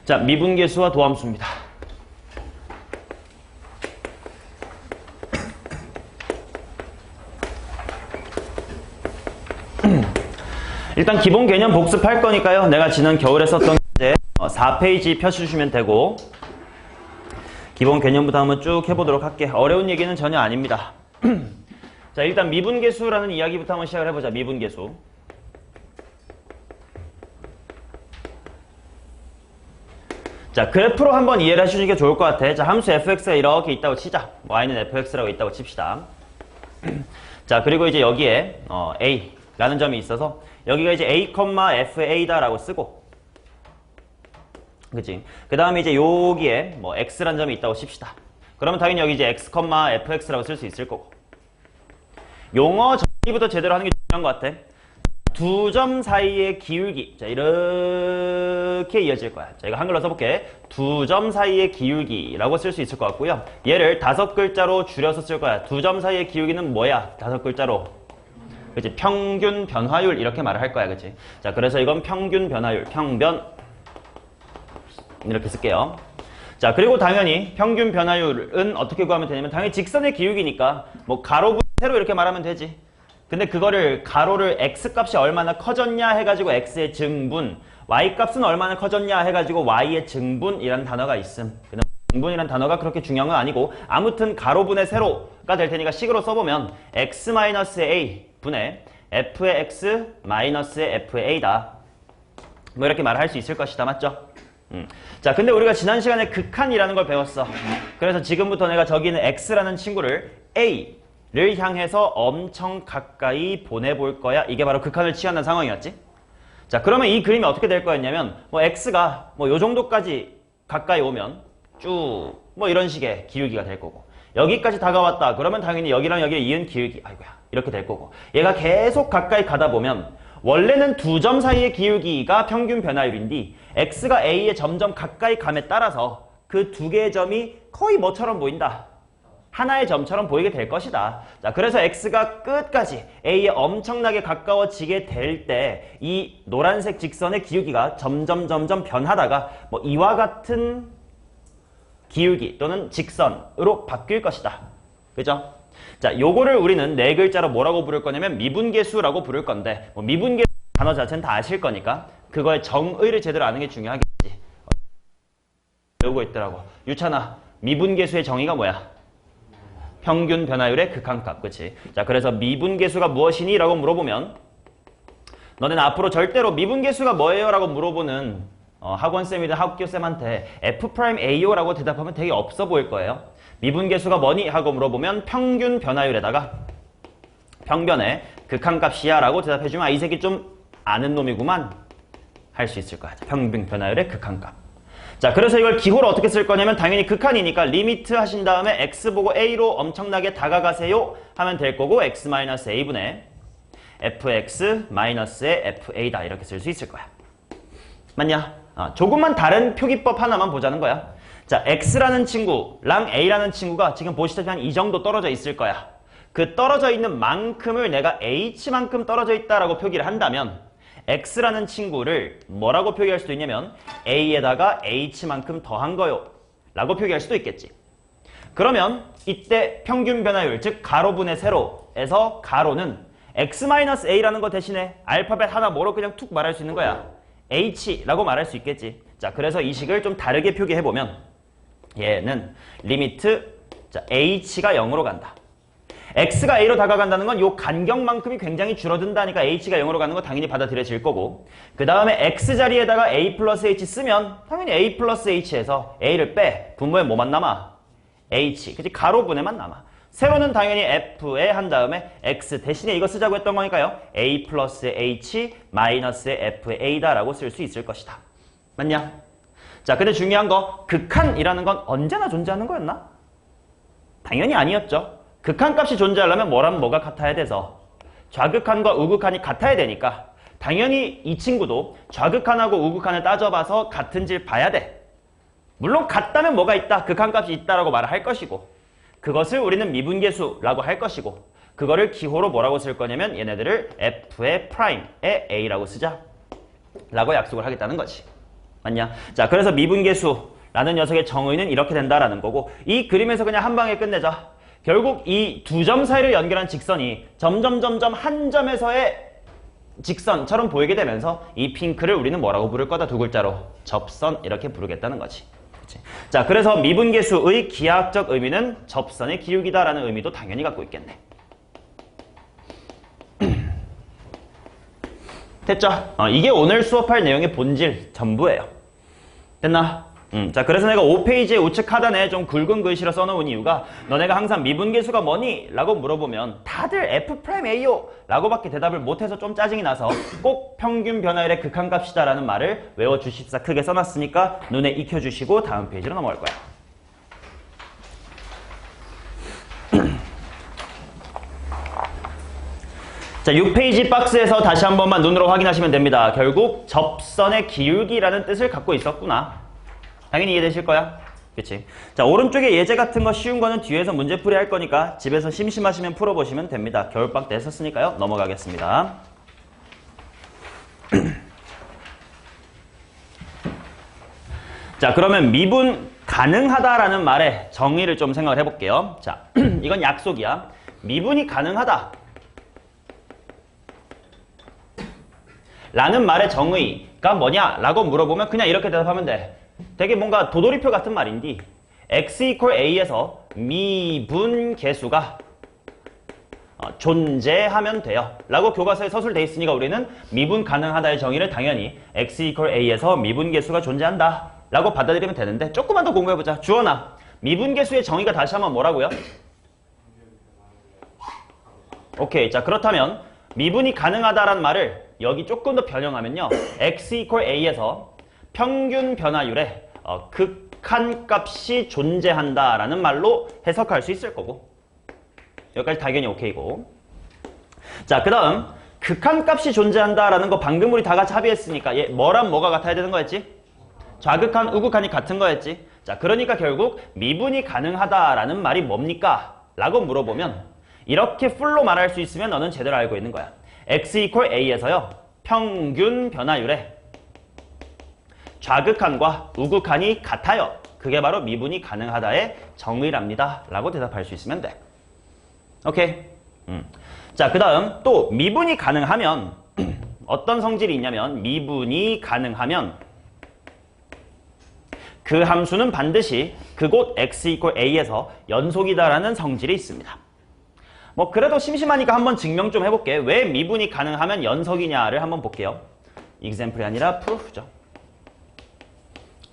자, 미분계수와 도함수입니다. 일단 기본 개념 복습할 거니까요. 내가 지난 겨울에 썼던 게 4페이지 펴주시면 되고 기본 개념부터 한번 쭉 해보도록 할게요. 어려운 얘기는 전혀 아닙니다. 자, 일단 미분계수라는 이야기부터 한번 시작을 해보자. 미분계수. 자, 그래프로 한번 이해를 해주시는 게 좋을 것 같아. 자, 함수 fx가 이렇게 있다고 치자. y는 fx라고 있다고 칩시다. 자, 그리고 이제 여기에 a라는 점이 있어서 여기가 이제 a, fa다라고 쓰고, 그치? 그 다음에 이제 여기에 뭐 x라는 점이 있다고 칩시다. 그러면 당연히 여기 이제 x, fx라고 쓸 수 있을 거고. 용어 정리부터 제대로 하는 게 중요한 것 같아. 두 점 사이의 기울기. 자, 이렇게 이어질 거야. 자, 이거 한글로 써볼게. 두 점 사이의 기울기라고 쓸 수 있을 것 같고요. 얘를 5글자로 줄여서 쓸 거야. 두 점 사이의 기울기는 뭐야? 5글자로. 그치? 평균 변화율 이렇게 말을 할 거야. 그치? 자, 그래서 이건 평균 변화율, 평변 이렇게 쓸게요. 자, 그리고 당연히 평균 변화율은 어떻게 구하면 되냐면 당연히 직선의 기울기니까 뭐 가로분 세로 이렇게 말하면 되지. 근데 그거를 가로를 x값이 얼마나 커졌냐 해가지고 x의 증분, y값은 얼마나 커졌냐 해가지고 y의 증분이라는 단어가 있음. 증분이라는 단어가 그렇게 중요한 건 아니고 아무튼 가로분의 세로가 될 테니까 식으로 써보면 x-a 분의 f의 x 마이너스의 f의 a다. 뭐 이렇게 말을 할 수 있을 것이다. 맞죠? 자, 근데 우리가 지난 시간에 극한이라는 걸 배웠어. 그래서 지금부터 내가 저기 있는 x라는 친구를 a를 향해서 엄청 가까이 보내볼 거야. 이게 바로 극한을 취한다는 상황이었지. 자, 그러면 이 그림이 어떻게 될 거였냐면 뭐 x가 뭐 요 정도까지 가까이 오면 쭉 뭐 이런 식의 기울기가 될 거고, 여기까지 다가왔다 그러면 당연히 여기랑 여기를 이은 기울기, 아이고야, 이렇게 될 거고, 얘가 계속 가까이 가다 보면 원래는 두 점 사이의 기울기가 평균 변화율인데 x가 a에 점점 가까이 감에 따라서 그 두 개의 점이 거의 뭐처럼 보인다. 하나의 점처럼 보이게 될 것이다. 자, 그래서 x가 끝까지 a에 엄청나게 가까워지게 될 때 이 노란색 직선의 기울기가 점점 변하다가 뭐 이와 같은 기울기 또는 직선으로 바뀔 것이다. 그죠? 자, 요거를 우리는 네 글자로 뭐라고 부를 거냐면 미분계수라고 부를 건데, 뭐 미분계수 단어 자체는 다 아실 거니까 그거의 정의를 제대로 아는 게 중요하겠지. 배우고 있더라고. 유찬아, 미분계수의 정의가 뭐야? 평균 변화율의 극한값, 그치? 자, 그래서 미분계수가 무엇이니? 라고 물어보면 너네는 앞으로 절대로 미분계수가 뭐예요? 라고 물어보는 학원쌤이든 학교쌤한테 F'AO 라고 대답하면 되게 없어 보일 거예요. 미분계수가 뭐니? 하고 물어보면 평균 변화율에다가 평변의 극한값이야 라고 대답해주면 아, 이 새끼 좀 아는 놈이구만 할 수 있을 거야. 평균 변화율의 극한값. 자, 그래서 이걸 기호를 어떻게 쓸 거냐면 당연히 극한이니까 리미트 하신 다음에 x 보고 a로 엄청나게 다가가세요 하면 될 거고, x-a분의 fx-의 fa다 이렇게 쓸 수 있을 거야. 맞냐? 조금만 다른 표기법 하나만 보자는 거야. 자, x라는 친구랑 a라는 친구가 지금 보시다시피 한 이 정도 떨어져 있을 거야. 그 떨어져 있는 만큼을 내가 h만큼 떨어져 있다라고 표기를 한다면 x라는 친구를 뭐라고 표기할 수도 있냐면 a에다가 h만큼 더한 거요 라고 표기할 수도 있겠지. 그러면 이때 평균 변화율, 즉 가로분의 세로에서 가로는 x-a라는 거 대신에 알파벳 하나 뭐로 그냥 툭 말할 수 있는 거야. h라고 말할 수 있겠지. 자, 그래서 이 식을 좀 다르게 표기해보면 얘는 리미트 자, h가 0으로 간다. x가 a로 다가간다는 건 요 간격만큼이 굉장히 줄어든다니까 h가 0으로 가는 건 당연히 받아들여질 거고, 그 다음에 x 자리에다가 a 플러스 h 쓰면 당연히 a 플러스 h에서 a를 빼. 분모에 뭐만 남아? h. 그치? 가로분에만 남아. 세로는 당연히 f에 한 다음에 x 대신에 이거 쓰자고 했던 거니까요. a 플러스 h 마이너스의 f의 a다 라고 쓸 수 있을 것이다. 맞냐? 자, 근데 중요한 거 극한이라는 건 언제나 존재하는 거였나? 당연히 아니었죠. 극한값이 존재하려면 뭐라면 뭐가 같아야 돼서 좌극한과 우극한이 같아야 되니까 당연히 이 친구도 좌극한하고 우극한을 따져봐서 같은지를 봐야 돼. 물론 같다면 뭐가 있다, 극한값이 있다라고 말을 할 것이고, 그것을 우리는 미분계수라고 할 것이고, 그거를 기호로 뭐라고 쓸 거냐면 얘네들을 f의 프라임의 a라고 쓰자 라고 약속을 하겠다는 거지. 맞냐? 자, 그래서 미분계수라는 녀석의 정의는 이렇게 된다라는 거고, 이 그림에서 그냥 한 방에 끝내자. 결국 이 두 점 사이를 연결한 직선이 점점 한 점에서의 직선처럼 보이게 되면서 이 핑크를 우리는 뭐라고 부를 거다? 두 글자로 접선 이렇게 부르겠다는 거지. 그치? 자, 그래서 미분계수의 기하학적 의미는 접선의 기울기다라는 의미도 당연히 갖고 있겠네. 됐죠? 이게 오늘 수업할 내용의 본질 전부예요. 됐나? 자, 그래서 내가 5페이지의 우측 하단에 좀 굵은 글씨로 써놓은 이유가 너네가 항상 미분계수가 뭐니? 라고 물어보면 다들 F'A요! 라고밖에 대답을 못해서 좀 짜증이 나서 꼭 평균 변화율의 극한값이다 라는 말을 외워주십사 크게 써놨으니까 눈에 익혀주시고 다음 페이지로 넘어갈 거야. 자, 6페이지 박스에서 다시 한 번만 눈으로 확인하시면 됩니다. 결국 접선의 기울기라는 뜻을 갖고 있었구나. 당연히 이해되실 거야. 그치? 자, 오른쪽에 예제 같은 거 쉬운 거는 뒤에서 문제풀이 할 거니까 집에서 심심하시면 풀어보시면 됩니다. 겨울방학 때 했었으니까요. 넘어가겠습니다. 자, 그러면 미분 가능하다라는 말의 정의를 좀 생각을 해볼게요. 자, 이건 약속이야. 미분이 가능하다 라는 말의 정의가 뭐냐라고 물어보면 그냥 이렇게 대답하면 돼. 되게 뭔가 도돌이표 같은 말인데 x equal a에서 미분 계수가 존재하면 돼요 라고 교과서에 서술돼 있으니까 우리는 미분 가능하다의 정의를 당연히 x equal a에서 미분 계수가 존재한다 라고 받아들이면 되는데 조금만 더 공부해보자. 주원아, 미분 계수의 정의가 다시 한번 뭐라고요? 오케이. 자, 그렇다면 미분이 가능하다라는 말을 여기 조금 더 변형하면요. x equal a에서 평균 변화율의 극한값이 존재한다라는 말로 해석할 수 있을 거고, 여기까지 당연히 오케이고. 자, 그 다음 극한값이 존재한다라는 거 방금 우리 다 같이 합의했으니까 얘 뭐랑 뭐가 같아야 되는 거였지? 좌극한, 우극한이 같은 거였지. 자, 그러니까 결국 미분이 가능하다라는 말이 뭡니까? 라고 물어보면 이렇게 풀로 말할 수 있으면 너는 제대로 알고 있는 거야. x equal a에서요. 평균 변화율의 좌극한과 우극한이 같아요. 그게 바로 미분이 가능하다의 정의랍니다. 라고 대답할 수 있으면 돼. 오케이? 자, 그 다음 또 미분이 가능하면 어떤 성질이 있냐면 미분이 가능하면 그 함수는 반드시 그곳 x equal a에서 연속이다라는 성질이 있습니다. 뭐 그래도 심심하니까 한번 증명 좀 해볼게. 왜 미분이 가능하면 연속이냐를 한번 볼게요. example이 아니라 proof죠.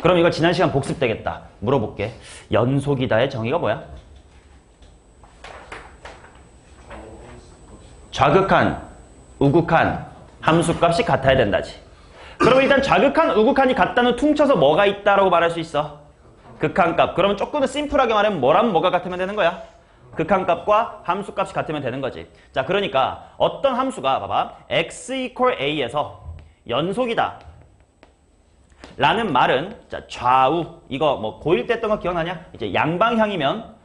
그럼 이거 지난 시간 복습되겠다. 물어볼게. 연속이다의 정의가 뭐야? 좌극한, 우극한 함수값이 같아야 된다지. 그럼 일단 좌극한, 우극한이 같다는 퉁쳐서 뭐가 있다라고 말할 수 있어? 극한값. 그러면 조금 더 심플하게 말하면 뭐랑 뭐가 같으면 되는 거야? 극한값과 함수값이 같으면 되는 거지. 자, 그러니까 어떤 함수가 봐봐. x equal a에서 연속이다 라는 말은 자, 좌우 이거 뭐 고1 때 했던 거 기억나냐? 이제 양방향이면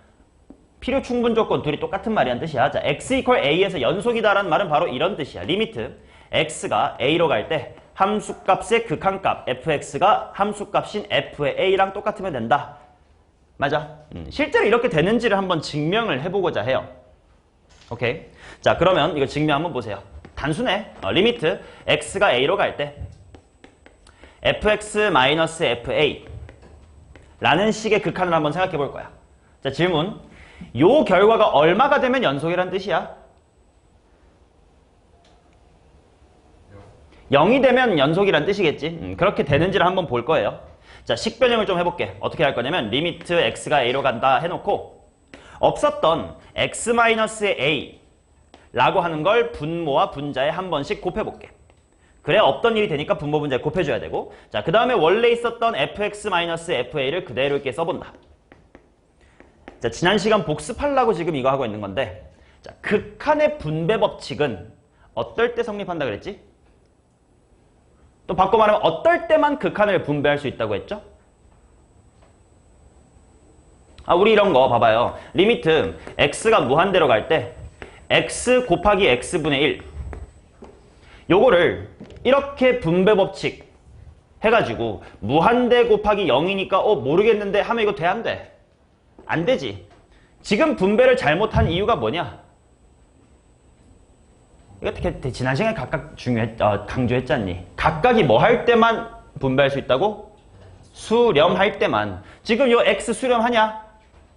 필요 충분 조건 둘이 똑같은 말이란 뜻이야. 자, x equal a에서 연속이다라는 말은 바로 이런 뜻이야. 리미트 x가 a로 갈 때 함수값의 극한값 fx가 함수값인 f의 a랑 똑같으면 된다. 맞아. 실제로 이렇게 되는지를 한번 증명을 해보고자 해요. 오케이. 자, 그러면 이거 증명 한번 보세요. 단순해. 리미트 x가 a로 갈 때 fx-fa 라는 식의 극한을 한번 생각해 볼 거야. 자, 질문. 요 결과가 얼마가 되면 연속이란 뜻이야? 0이 되면 연속이란 뜻이겠지. 그렇게 되는지를 한번 볼 거예요. 자, 식변형을 좀 해볼게. 어떻게 할 거냐면 리미트 x가 a로 간다 해놓고 없었던 x-a 라고 하는 걸 분모와 분자에 한 번씩 곱해볼게. 그래 없던 일이 되니까 분모 분자에 곱해줘야 되고. 자, 그 다음에 원래 있었던 fx-fa를 그대로 이렇게 써본다. 자, 지난 시간 복습하려고 지금 이거 하고 있는 건데, 자, 극한의 분배 법칙은 어떨 때 성립한다 그랬지? 또 바꿔 말하면 어떨 때만 극한을 분배할 수 있다고 했죠? 우리 이런 거 봐봐요. 리미트 x가 무한대로 갈 때 x 곱하기 x분의 1 요거를 이렇게 분배 법칙 해가지고 무한대 곱하기 0이니까 모르겠는데 하면 이거 돼 안 돼? 안 되지. 지금 분배를 잘못한 이유가 뭐냐? 이거 되게 지난 시간에 각각 강조했잖니. 각각이 뭐 할 때만 분배할 수 있다고? 수렴할 때만. 지금 요 x 수렴하냐?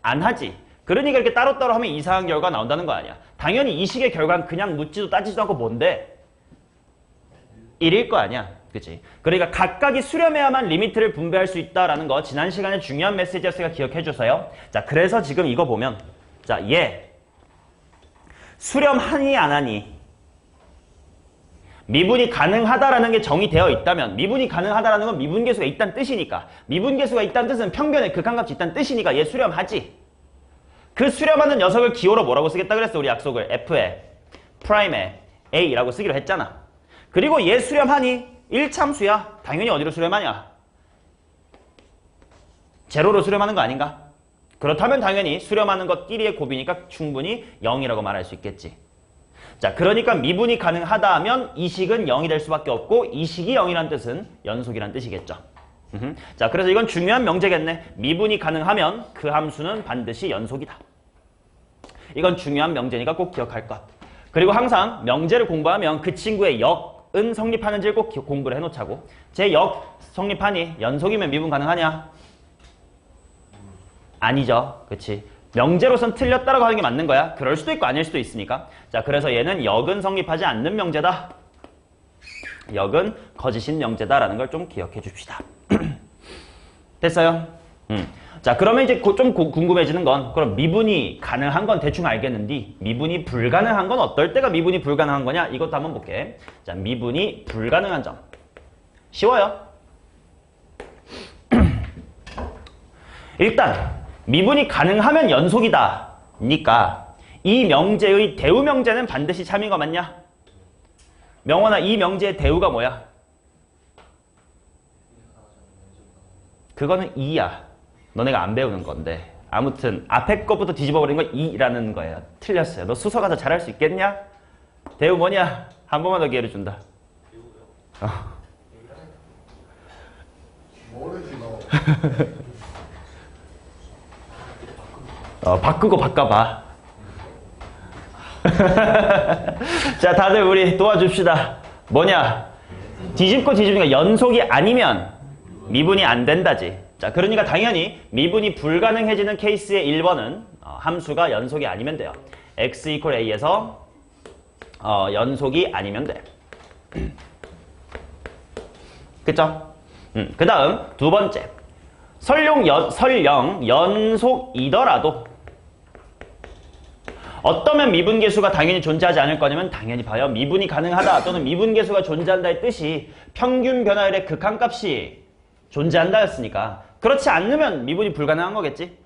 안 하지. 그러니까 이렇게 따로따로 하면 이상한 결과가 나온다는 거 아니야. 당연히 이 식의 결과는 그냥 묻지도 따지지도 않고 뭔데? 1일 거 아니야. 그치? 그러니까 각각이 수렴해야만 리미트를 분배할 수 있다라는 거 지난 시간에 중요한 메시지였으니까 기억해 주세요. 자, 그래서 지금 이거 보면 자, 얘 수렴하니 안 하니? 미분이 가능하다라는 게 정의되어 있다면 미분이 가능하다라는 건 미분계수가 있다는 뜻이니까 미분계수가 있다는 뜻은 평균의 극한값이 있다는 뜻이니까 얘 수렴하지. 그 수렴하는 녀석을 기호로 뭐라고 쓰겠다 그랬어? 우리 약속을 F에 프라임에 A라고 쓰기로 했잖아. 그리고 얘 수렴하니? 1참수야. 당연히 어디로 수렴하냐? 제로로 수렴하는 거 아닌가? 그렇다면 당연히 수렴하는 것끼리의 곱이니까 충분히 0이라고 말할 수 있겠지. 자, 그러니까 미분이 가능하다 하면 이 식은 0이 될 수밖에 없고 이 식이 0이란 뜻은 연속이란 뜻이겠죠. 자, 그래서 이건 중요한 명제겠네. 미분이 가능하면 그 함수는 반드시 연속이다. 이건 중요한 명제니까 꼭 기억할 것. 그리고 항상 명제를 공부하면 그 친구의 역은 성립하는지를 꼭 공부를 해놓자고. 제 역 성립하니? 연속이면 미분 가능하냐? 아니죠. 그치? 명제로선 틀렸다라고 하는 게 맞는 거야. 그럴 수도 있고 아닐 수도 있으니까. 자, 그래서 얘는 역은 성립하지 않는 명제다. 역은 거짓인 명제다라는 걸 좀 기억해 줍시다. 됐어요? 자, 그러면 이제 좀 궁금해지는 건 그럼 미분이 가능한 건 대충 알겠는데 미분이 불가능한 건 어떨 때가 미분이 불가능한 거냐? 이것도 한번 볼게. 자, 미분이 불가능한 점. 쉬워요. 일단 미분이 가능하면 연속이다. 니까 이 명제의 대우 명제는 반드시 참인 거 맞냐? 명원아, 이 명제의 대우가 뭐야? 그거는 2야. 너네가 안 배우는 건데. 아무튼 앞에 것부터 뒤집어버린 건 2라는 거예요. 틀렸어요. 너 수서 가서 잘할 수 있겠냐? 대우 뭐냐? 한 번만 더 기회를 준다. 바꾸고 바꿔봐. 자, 다들 우리 도와줍시다. 뭐냐? 뒤집고 뒤집으니까 연속이 아니면 미분이 안 된다지. 자, 그러니까 당연히 미분이 불가능해지는 케이스의 1번은 함수가 연속이 아니면 돼요. x equal a에서 연속이 아니면 돼. 그쵸? 그 다음 두 번째. 설령 연속이더라도 어떠면 미분계수가 당연히 존재하지 않을 거냐면 당연히 봐요. 미분이 가능하다 또는 미분계수가 존재한다의 뜻이 평균 변화율의 극한값이 존재한다였으니까 그렇지 않으면 미분이 불가능한 거겠지.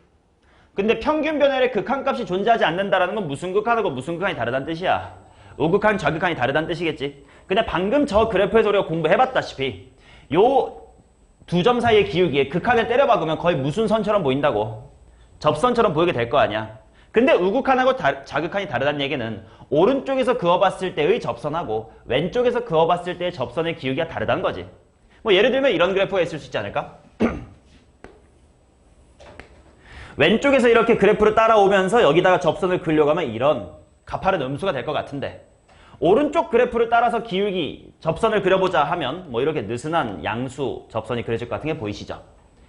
근데 평균 변화율의 극한값이 존재하지 않는다라는 건 무슨 극한하고 무슨 극한이 다르다는 뜻이야. 우극한, 좌극한이 다르다는 뜻이겠지. 근데 방금 저 그래프에서 우리가 공부해봤다시피 요 두 점 사이의 기울기에 극한을 때려 박으면 거의 무슨 선처럼 보인다고. 접선처럼 보이게 될 거 아니야. 근데 우극한하고 좌극한이 다르다는 얘기는 오른쪽에서 그어봤을 때의 접선하고 왼쪽에서 그어봤을 때의 접선의 기울기가 다르다는 거지. 뭐 예를 들면 이런 그래프가 있을 수 있지 않을까? 왼쪽에서 이렇게 그래프를 따라오면서 여기다가 접선을 그려가면 이런 가파른 음수가 될 것 같은데 오른쪽 그래프를 따라서 기울기 접선을 그려보자 하면 뭐 이렇게 느슨한 양수 접선이 그려질 것 같은 게 보이시죠?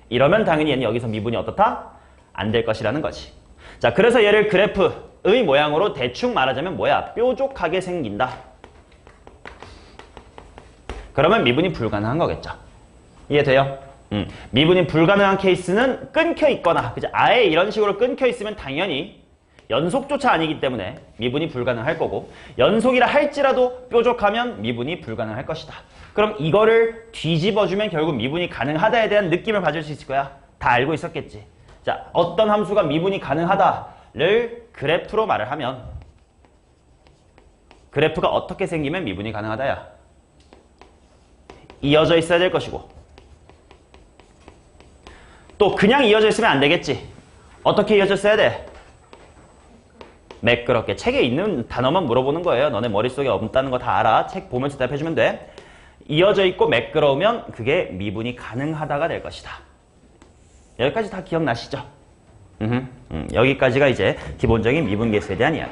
이러면 당연히 얘는 여기서 미분이 어떻다? 안 될 것이라는 거지. 자, 그래서 얘를 그래프의 모양으로 대충 말하자면 뭐야? 뾰족하게 생긴다. 그러면 미분이 불가능한 거겠죠. 이해돼요? 미분이 불가능한 케이스는 끊겨 있거나 그죠? 아예 이런 식으로 끊겨 있으면 당연히 연속조차 아니기 때문에 미분이 불가능할 거고 연속이라 할지라도 뾰족하면 미분이 불가능할 것이다. 그럼 이거를 뒤집어주면 결국 미분이 가능하다에 대한 느낌을 가질 수 있을 거야. 다 알고 있었겠지. 자, 어떤 함수가 미분이 가능하다를 그래프로 말을 하면 그래프가 어떻게 생기면 미분이 가능하다야? 이어져 있어야 될 것이고 또 그냥 이어져 있으면 안 되겠지. 어떻게 이어져 있어야 돼? 매끄럽게. 책에 있는 단어만 물어보는 거예요. 너네 머릿속에 없다는 거 다 알아. 책 보면서 대답해주면 돼. 이어져 있고 매끄러우면 그게 미분이 가능하다가 될 것이다. 여기까지 다 기억나시죠? 여기까지가 이제 기본적인 미분계수에 대한 이야기.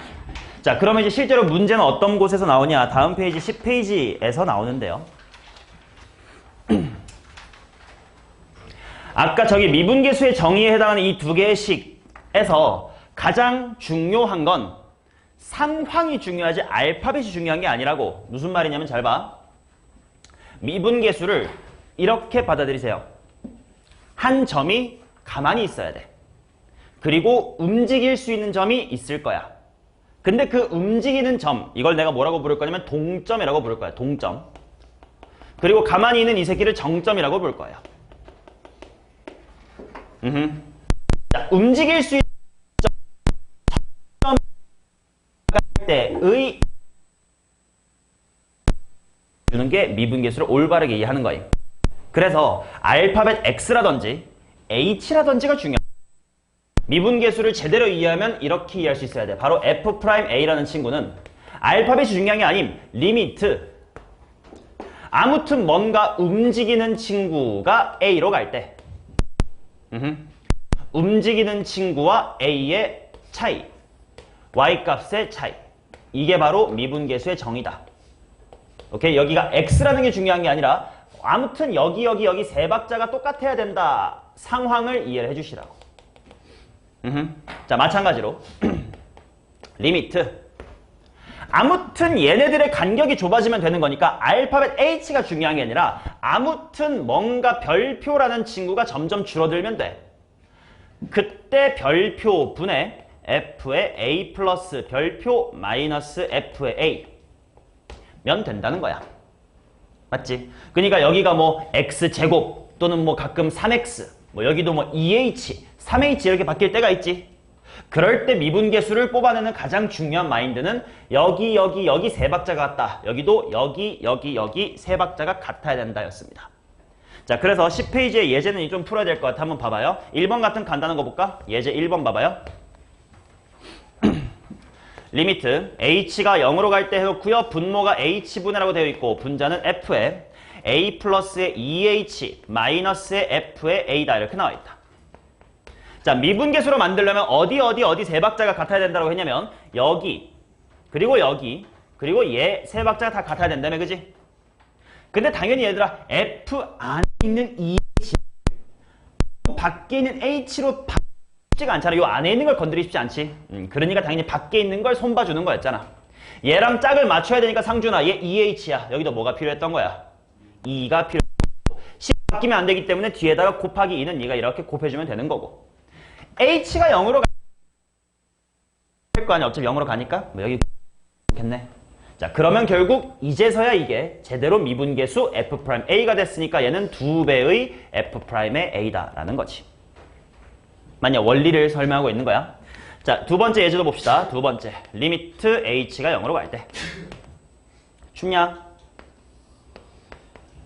자, 그러면 이제 실제로 문제는 어떤 곳에서 나오냐? 다음 페이지 10페이지에서 나오는데요. 아까 저기 미분계수의 정의에 해당하는 이 두 개의 식에서 가장 중요한 건 상황이 중요하지 알파벳이 중요한 게 아니라고. 무슨 말이냐면 잘 봐. 미분계수를 이렇게 받아들이세요. 한 점이 가만히 있어야 돼. 그리고 움직일 수 있는 점이 있을 거야. 근데 그 움직이는 점, 이걸 내가 뭐라고 부를 거냐면 동점이라고 부를 거야. 동점. 그리고 가만히 있는 이 새끼를 정점이라고 부를 거예요. 자, 움직일 수 있는 점 때의 주는 게 미분계수를 올바르게 이해하는 거예요. 그래서 알파벳 X라든지 H라든지가 중요해요. 미분계수를 제대로 이해하면 이렇게 이해할 수 있어야 돼. 바로 F'A라는 친구는 알파벳이 중요한 게 아님 리미트. 아무튼 뭔가 움직이는 친구가 A로 갈 때 움직이는 친구와 A의 차이, Y값의 차이. 이게 바로 미분계수의 정의다. 오케이? 여기가 X라는 게 중요한 게 아니라 아무튼 여기 세 박자가 똑같아야 된다. 상황을 이해를 해주시라고. 자, 마찬가지로 리미트. 아무튼 얘네들의 간격이 좁아지면 되는 거니까 알파벳 H가 중요한 게 아니라 아무튼 뭔가 별표라는 친구가 점점 줄어들면 돼. 그때 별표 분의 F의 A 플러스 별표 마이너스 F의 A 면 된다는 거야. 맞지? 그러니까 여기가 뭐 X제곱 또는 뭐 가끔 3X 뭐 여기도 뭐 2H, 3H 이렇게 바뀔 때가 있지. 그럴 때 미분계수를 뽑아내는 가장 중요한 마인드는 여기 세 박자가 같다. 여기도 여기 세 박자가 같아야 된다 였습니다. 자, 그래서 10페이지의 예제는 좀 풀어야 될 것 같아. 한번 봐봐요. 1번 같은 간단한 거 볼까? 예제 1번 봐봐요. 리미트 h가 0으로 갈 때 해놓고요. 분모가 h분해라고 되어 있고 분자는 f에 a 플러스의 2h 마이너스의 f의 a다. 이렇게 나와 있다. 자, 미분계수로 만들려면 어디 세 박자가 같아야 된다고 했냐면 여기 그리고 여기 그리고 얘 세 박자가 다 같아야 된다며, 그지? 근데 당연히 얘들아 f 안에 있는 2h 밖에 있는 h로 쉽지가 않잖아. 요 안에 있는 걸 건드리기 쉽지 않지. 그러니까 당연히 밖에 있는 걸 손봐주는 거였잖아. 얘랑 짝을 맞춰야 되니까 상준아 얘 2h야. 여기도 뭐가 필요했던 거야? 2가 필요했고 10 바뀌면 안 되기 때문에 뒤에다가 곱하기 2는 네가 이렇게 곱해주면 되는 거고 h가 0으로 갈 거 아니야. 어차피 0으로 가니까 뭐 여기 좋겠네. 자, 그러면 결국 이제서야 이게 제대로 미분계수 F'A가 됐으니까 얘는 2배의 F'의 A다라는 거지. 만약 원리를 설명하고 있는 거야. 자, 두 번째 예제도 봅시다. 두 번째. 리미트 h가 0으로 갈 때. 춥냐?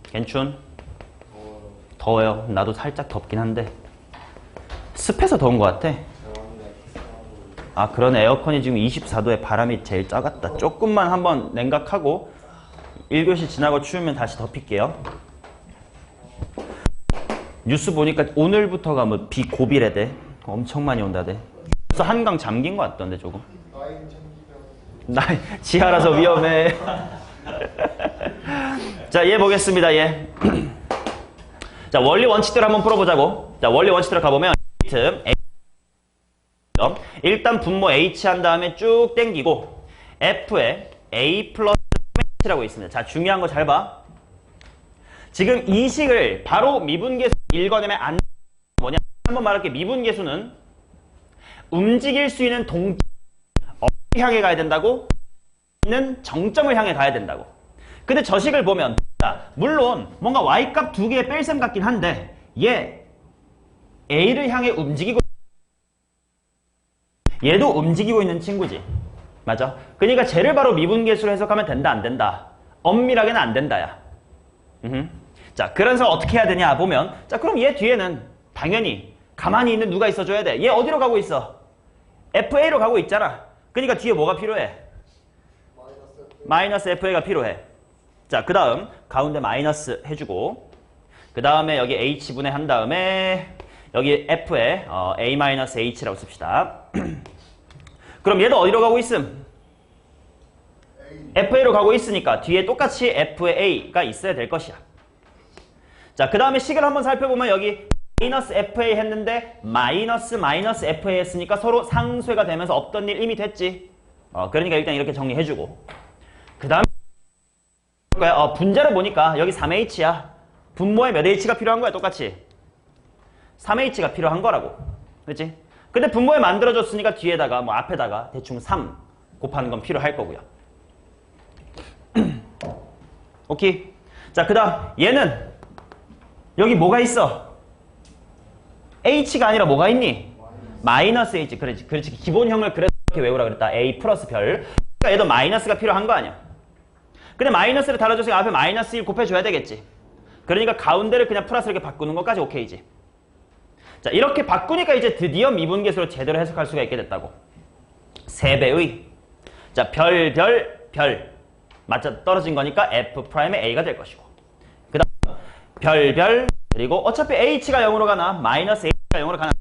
괜춘? 더워요. 나도 살짝 덥긴 한데. 습해서 더운 것 같아. 아, 그런 에어컨이 지금 24도에 바람이 제일 작았다. 조금만 한번 냉각하고 1교시 지나고 추우면 다시 덮일게요. 뉴스 보니까 오늘부터가 뭐 비 고비래대. 엄청 많이 온다대. 그래서 한강 잠긴 것 같던데 조금. 나이 지하라서 위험해. 자, 얘 보겠습니다. 얘. 자, 원리 원칙대로 한번 풀어보자고. 자, 원리 원칙대로 가보면 일단 분모 h 한 다음에 쭉 땡기고 f에 a 플러스 h라고 있습니다. 자, 중요한 거 잘 봐. 지금 이 식을 바로 미분계수 읽어내면 안 뭐냐? 한번 말할게. 미분계수는 움직일 수 있는 동점을 향해 가야 된다고? 있는 정점을 향해 가야 된다고. 근데 저 식을 보면 물론 뭔가 y값 두 개의 뺄셈 같긴 한데 얘 a를 향해 움직이고 얘도 움직이고 있는 친구지. 맞아? 그러니까 쟤를 바로 미분계수로 해석하면 된다 안 된다? 엄밀하게는 안 된다야. 자, 그래서 어떻게 해야 되냐 보면 자, 그럼 얘 뒤에는 당연히 가만히 있는 누가 있어줘야 돼. 얘 어디로 가고 있어? FA로 가고 있잖아. 그러니까 뒤에 뭐가 필요해? 마이너스 FA가 필요해. 자, 그 다음 가운데 마이너스 해주고 그 다음에 여기 h분해 한 다음에 여기 f에 a-h라고 씁시다. 그럼 얘도 어디로 가고 있음? fa로 가고 있으니까 뒤에 똑같이 f의 a가 있어야 될 것이야. 자, 그 다음에 식을 한번 살펴보면 여기 마이너스 fa 했는데 마이너스 fa 했으니까 서로 상쇄가 되면서 없던 일 이미 됐지. 그러니까 일단 이렇게 정리해주고 그 다음에 분자를 보니까 여기 3h야. 분모에 몇 h가 필요한 거야? 똑같이 3h가 필요한 거라고. 그렇지? 근데 분모에 만들어줬으니까 뒤에다가 뭐 앞에다가 대충 3 곱하는 건 필요할 거고요. 오케이. 자, 그 다음 얘는 여기 뭐가 있어? h가 아니라 뭐가 있니? 마이너스 h. 그렇지. 기본형을 그래서 이렇게 외우라 그랬다. a 플러스 별. 그러니까 얘도 마이너스가 필요한 거 아니야. 근데 마이너스를 달아줬으니까 앞에 마이너스 1 곱해줘야 되겠지. 그러니까 가운데를 그냥 플러스 이렇게 바꾸는 것까지 오케이지. 자, 이렇게 바꾸니까 이제 드디어 미분계수로 제대로 해석할 수가 있게 됐다고. 3배의 자, 별 맞아 떨어진 거니까 f'의 a가 될 것이고 그 다음 별 그리고 어차피 h가 0으로 가나 마이너스 h가 0으로 가나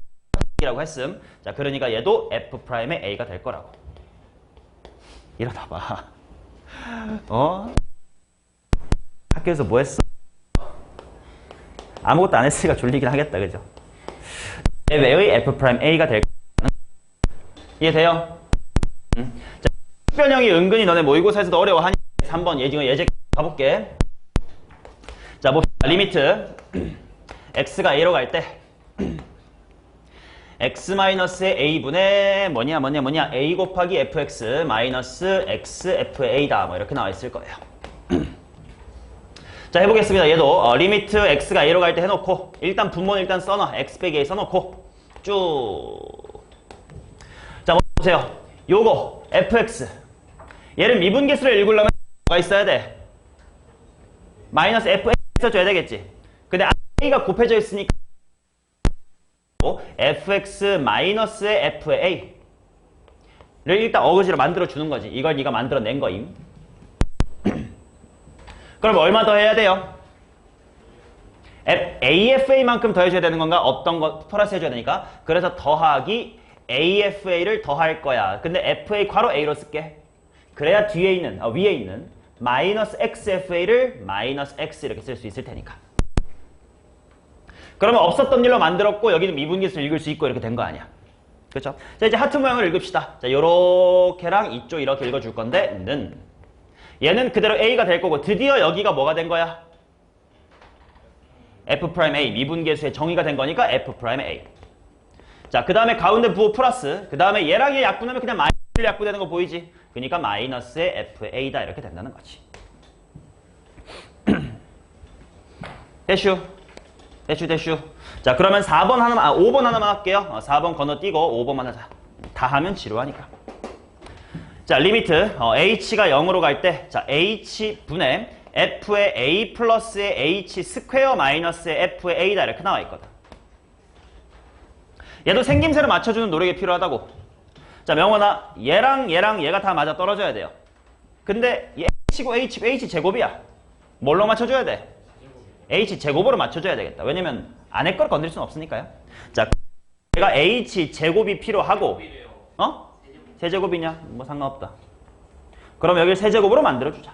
이라고 했음. 자, 그러니까 얘도 f'의 a가 될 거라고. 이러다 봐. 학교에서 뭐 했어? 아무것도 안 했으니까 졸리긴 하겠다. 그죠? 외의 f'a가 될 거는 이해돼요? 자, 특별형이 은근히 너네 모의고사에서도 어려워하니 3번 예제 가볼게. 자, 봅시다. 리미트 x가 a로 갈 때 x-의 a분의 뭐냐 a 곱하기 fx 마이너스 x f의 a다 뭐 이렇게 나와 있을 거예요. 자, 해보겠습니다. 얘도 리미트 x가 a로 갈 때 해놓고 일단 분모는 일단 써놔. x 빼기 a 써놓고 쭉. 자, 보세요. 요거 fx 얘를 미분계수를 읽으려면 뭐가 있어야 돼? 마이너스 fx 써줘야 되겠지. 근데 a가 곱해져 있으니까 fx 마이너스의 f의 a를 일단 어거지로 만들어주는 거지. 이걸 네가 만들어낸 거임. 그럼 얼마 더 해야 돼요? AFA만큼 더해줘야 되는 건가? 어떤 거 플러스 해줘야 되니까. 그래서 더하기 AFA를 더할 거야. 근데 FA 괄호 A로 쓸게. 그래야 뒤에 있는, 위에 있는 마이너스 XFA를 마이너스 X 이렇게 쓸 수 있을 테니까. 그러면 없었던 일로 만들었고 여기는 미분계수를 읽을 수 있고 이렇게 된 거 아니야. 그렇죠? 자, 이제 하트 모양을 읽읍시다. 자, 요렇게랑 이쪽 이렇게 읽어줄 건데 는 얘는 그대로 A가 될 거고 드디어 여기가 뭐가 된 거야? F'A 미분계수의 정의가 된 거니까 F'A. 자, 그 다음에 가운데 부호 플러스 그 다음에 얘랑 얘 약분하면 그냥 마이너스를 약분되는 거 보이지? 그러니까 마이너스의 FA다 이렇게 된다는 거지. 대슈. 자, 그러면 5번 하나만 할게요. 4번 건너뛰고 5번만 하자. 다 하면 지루하니까. 자, 리미트 h가 0으로 갈 때 자, h분의 f의 a 플러스의 h 스퀘어 마이너스의 f의 a다 이렇게 나와 있거든. 얘도 생김새를 맞춰주는 노력이 필요하다고. 자, 명원아 얘랑 얘가 다 맞아 떨어져야 돼요. 근데 h고 h 제곱이야. 뭘로 맞춰줘야 돼? h 제곱으로 맞춰줘야 되겠다. 왜냐면 안에 걸 건드릴 수는 없으니까요. 자, 얘가 h 제곱이 필요하고 세제곱이냐? 뭐 상관없다. 그럼 여기를 세제곱으로 만들어주자.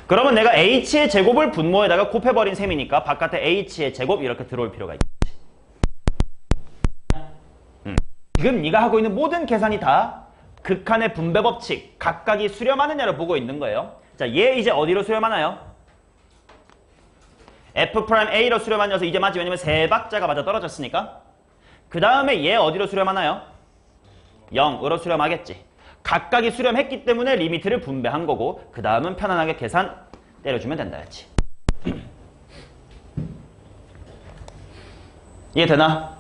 그러면 내가 h의 제곱을 분모에다가 곱해버린 셈이니까 바깥에 h의 제곱 이렇게 들어올 필요가 있지. 지금 네가 하고 있는 모든 계산이 다 극한의 분배 법칙, 각각이 수렴하느냐를 보고 있는 거예요. 자, 얘 이제 어디로 수렴하나요? F'A로 수렴하면서 이제 맞지? 왜냐면 세 박자가 맞아 떨어졌으니까. 그 다음에 얘 어디로 수렴하나요? 0으로 수렴하겠지. 각각이 수렴했기 때문에 리미트를 분배한 거고 그 다음은 편안하게 계산 때려주면 된다 했지. 이해되나?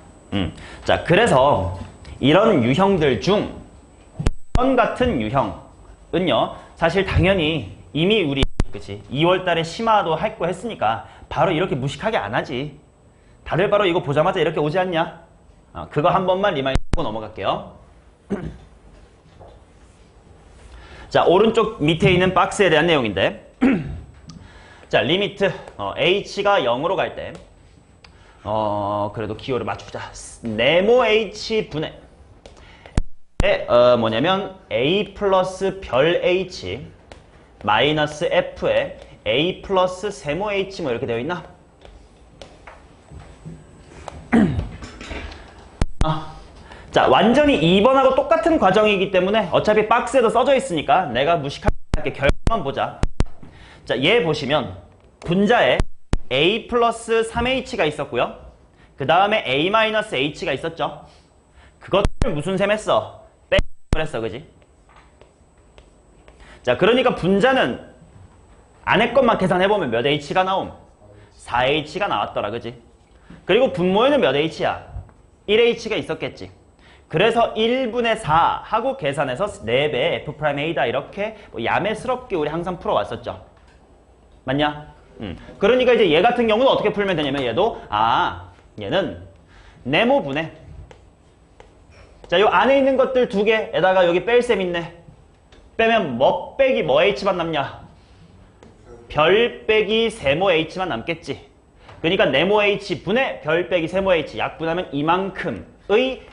자, 그래서 이런 유형들 중 이런 같은 유형은요 사실 당연히 이미 우리 그치 2월달에 심화도 할 거 했으니까 바로 이렇게 무식하게 안 하지. 다들 바로 이거 보자마자 이렇게 오지 않냐? 그거 한 번만 리마인드 하고 넘어갈게요. 자, 오른쪽 밑에 있는 박스에 대한 내용인데 자, 리미트 h가 0으로 갈 때 그래도 기호를 맞추자. 네모 h 분의 뭐냐면 a 플러스 별 h 마이너스 f에 a 플러스 세모 h 뭐 이렇게 되어 있나? 자, 완전히 2번하고 똑같은 과정이기 때문에 어차피 박스에도 써져 있으니까 내가 무식하게 결과만 보자. 자, 얘 보시면 분자에 a 플러스 3h가 있었고요. 그 다음에 a 마이너스 h가 있었죠. 그것을 무슨 셈 했어? 빼 했어, 그지? 자, 그러니까 분자는 안에 것만 계산해보면 몇 h가 나옴? 4h가 나왔더라, 그지? 그리고 분모에는 몇 h야? 1h가 있었겠지. 그래서 1분의 4 하고 계산해서 4배 f'a다 이렇게 야매스럽게 우리 항상 풀어왔었죠. 맞냐? 그러니까 이제 얘 같은 경우는 어떻게 풀면 되냐면 얘도 얘는 네모분의 자, 요 안에 있는 것들 2개에다가 여기 뺄 셈 있네. 빼면 뭐 빼기 뭐 h만 남냐? 별 빼기 세모 h만 남겠지. 그러니까 네모 h 분의 별 빼기 세모 h 약분하면 이만큼의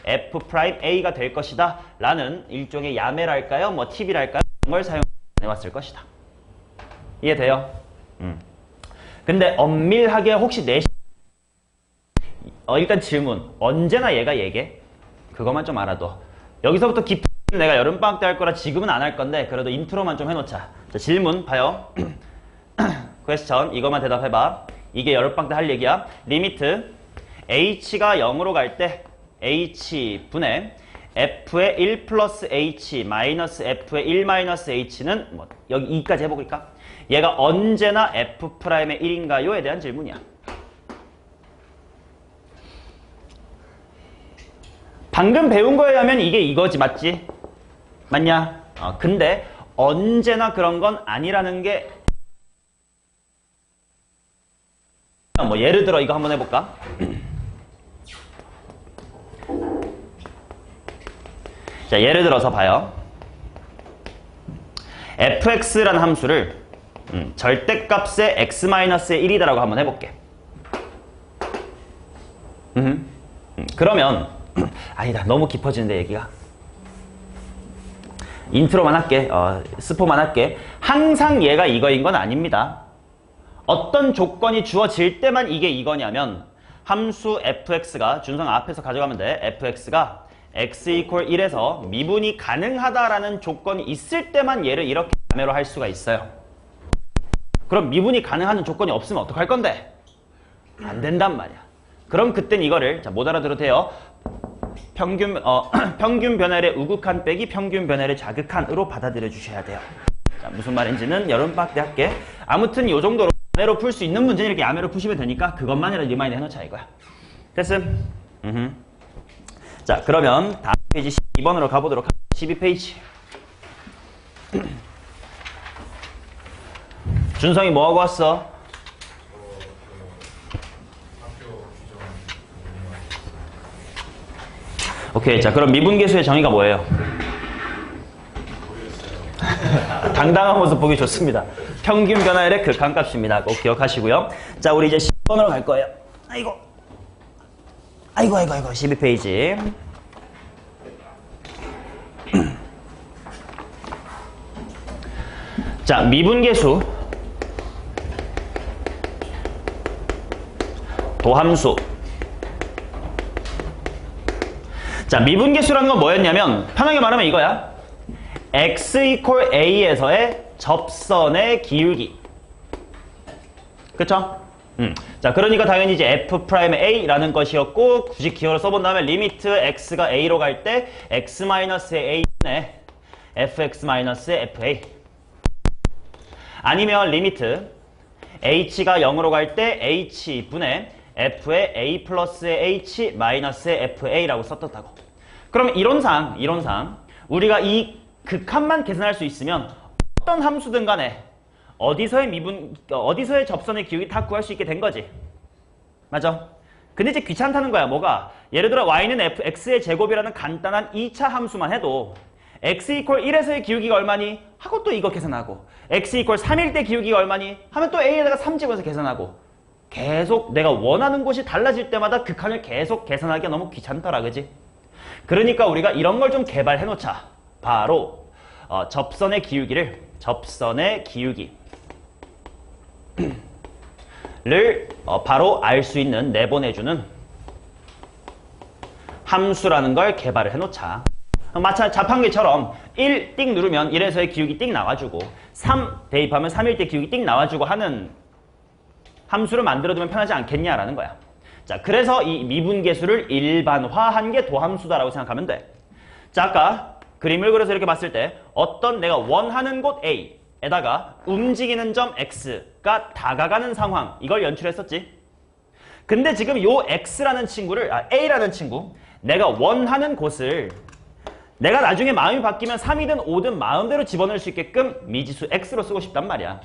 f'a가 될 것이다 라는 일종의 야매랄까요? 뭐 팁이랄까요? 그런 걸 사용해왔을 것이다. 이해돼요? 근데 엄밀하게 혹시 일단 질문. 언제나 얘가 얘게? 그것만 좀 알아둬. 여기서부터 깊이 내가 여름방학 때 할 거라 지금은 안 할 건데 그래도 인트로만 좀 해놓자. 자, 질문 봐요. 퀘스천 이거만 대답해봐. 이게 여름방학 때 할 얘기야. 리미트 h가 0으로 갈 때 h분의 f의 1 플러스 h 마이너스 f의 1 마이너스 h는 뭐 여기 2까지 해볼까? 얘가 언제나 f'의 1인가요?에 대한 질문이야. 방금 배운 거에 하면 이게 이거지, 맞지? 맞냐? 근데 언제나 그런 건 아니라는 게 뭐 예를 들어 이거 한번 해볼까? 자, 예를 들어서 봐요. fx라는 함수를 절대값의 x-1이다라고 한번 해볼게. 그러면 아니다, 너무 깊어지는데 얘기가. 인트로만 할게. 스포만 할게. 항상 얘가 이거인 건 아닙니다. 어떤 조건이 주어질 때만 이게 이거냐면 함수 fx가 준성 앞에서 가져가면 돼. fx가 x equal 1에서 미분이 가능하다라는 조건이 있을 때만 얘를 이렇게 야매로 할 수가 있어요. 그럼 미분이 가능한 조건이 없으면 어떡할 건데? 안 된단 말이야. 그럼 그땐 이거를 자, 못 알아들어도 돼요. 평균 변화를 우극한 빼기 평균 변화를 자극한으로 받아들여 주셔야 돼요. 자, 무슨 말인지는 여름방학 때 할게. 아무튼 이 정도로 야매로 풀 수 있는 문제는 이렇게 야매로 푸시면 되니까 그것만이라도 리마인드 해놓자 이거야. 됐음? 자, 그러면 다음 페이지 12번으로 가보도록 하겠습니다. 12페이지. 준성이 뭐하고 왔어? 오케이, 자, 그럼 미분계수의 정의가 뭐예요? 당당한 모습 보기 좋습니다. 평균 변화율의 극한값입니다. 꼭 기억하시고요. 자, 우리 이제 10번으로 갈 거예요. 아이고 12페이지. 자, 미분계수 도함수. 자, 미분계수라는 건 뭐였냐면 편하게 말하면 이거야. x equal a에서의 접선의 기울기. 그쵸? 자, 그러니까 당연히 이제 f'의 a라는 것이었고 굳이 기호를 써본 다음에 리미트 x가 a로 갈 때 x-의 a분의 fx-의 fa. 아니면 리미트 h가 0으로 갈 때 h분의 f의 a 플러스의 h 마이너스의 fa라고 썼다고. 그럼 이론상 우리가 이 극한만 계산할 수 있으면 어떤 함수든 간에 어디서의 접선의 기울기 다 구할 수 있게 된 거지. 맞아? 근데 이제 귀찮다는 거야. 뭐가? 예를 들어 y는 x의 제곱이라는 간단한 2차 함수만 해도 x 이퀄 1에서의 기울기가 얼마니? 하고 또 이거 계산하고 x 이퀄 3일 때 기울기가 얼마니? 하면 또 a에다가 3 집어서 계산하고 계속 내가 원하는 곳이 달라질 때마다 극한을 계속 계산하기가 너무 귀찮더라, 그지? 그러니까 우리가 이런 걸 좀 개발해 놓자. 바로 접선의 기울기를 바로 알 수 있는 내보내주는 함수라는 걸 개발을 해놓자. 마찬가지 자판기처럼 1 띡 누르면 1에서의 기울기 띡 나와주고 3 대입하면 3일 때 기울기 띡 나와주고 하는 함수를 만들어두면 편하지 않겠냐라는 거야. 자, 그래서 이 미분계수를 일반화한 게 도함수다라고 생각하면 돼. 자, 아까 그림을 그려서 이렇게 봤을 때 어떤 내가 원하는 곳 A에다가 움직이는 점 X가 다가가는 상황, 이걸 연출했었지. 근데 지금 요 X라는 친구를, A라는 친구, 내가 원하는 곳을 내가 나중에 마음이 바뀌면 3이든 5든 마음대로 집어넣을 수 있게끔 미지수 X로 쓰고 싶단 말이야.